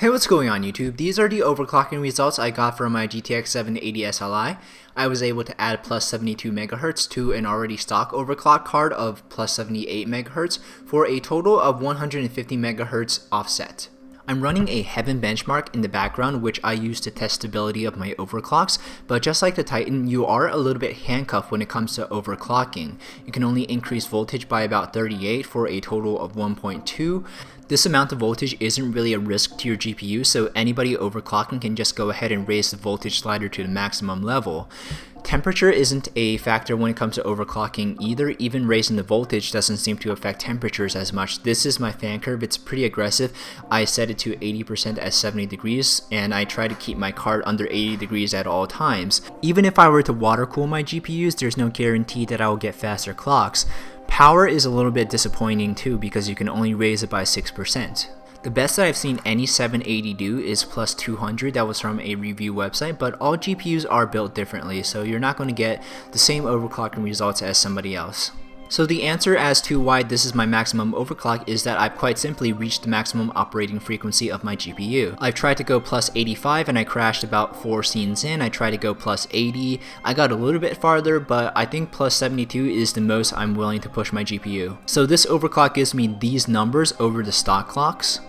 Hey, what's going on YouTube? These are the overclocking results I got from my GTX 780 SLI. I was able to add plus 72 MHz to an already stock overclock card of plus 78 MHz for a total of 150 MHz offset. I'm running a Heaven benchmark in the background, which I use to test stability of my overclocks, but just like the Titan, you are a little bit handcuffed when it comes to overclocking. You can only increase voltage by about 38 for a total of 1.2. This amount of voltage isn't really a risk to your GPU, so anybody overclocking can just go ahead and raise the voltage slider to the maximum level. Temperature isn't a factor when it comes to overclocking either. Even raising the voltage doesn't seem to affect temperatures as much. This is my fan curve. It's pretty aggressive. I set it to 80% at 70 degrees, and I try to keep my card under 80 degrees at all times. Even if I were to water cool my GPUs, there's no guarantee that I will get faster clocks. Power is a little bit disappointing too because you can only raise it by 6%. The best that I've seen any 780 do is plus 200. That was from a review website, but all GPUs are built differently, so you're not going to get the same overclocking results as somebody else. So the answer as to why this is my maximum overclock is that I've quite simply reached the maximum operating frequency of my GPU. I've tried to go plus 85 and I crashed about 4 scenes in. I tried to go plus 80. I got a little bit farther, but I think plus 72 is the most I'm willing to push my GPU. So this overclock gives me these numbers over the stock clocks.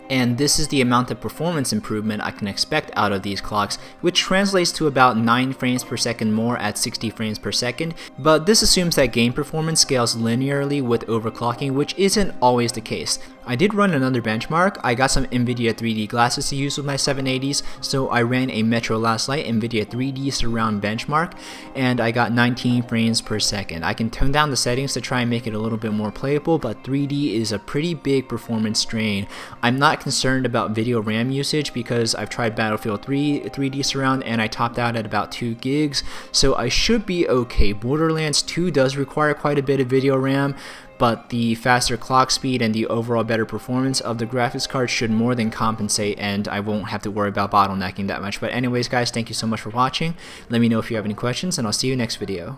And this is the amount of performance improvement I can expect out of these clocks, which translates to about 9 frames per second more at 60 frames per second, but this assumes that game performance scales linearly with overclocking, which isn't always the case. I did run another benchmark. I got some NVIDIA 3D glasses to use with my 780s, so I ran a Metro Last Light NVIDIA 3D surround benchmark, and I got 19 frames per second. I can tone down the settings to try and make it a little bit more playable, but 3D is a pretty big performance drain. I'm not concerned about video RAM usage because I've tried Battlefield 3 3D surround and I topped out at about 2 gigs, so I should be okay. Borderlands 2 does require quite a bit of video RAM, but the faster clock speed and the overall better performance of the graphics card should more than compensate, and I won't have to worry about bottlenecking that much. But anyways guys, thank you so much for watching. Let me know if you have any questions, and I'll see you next video.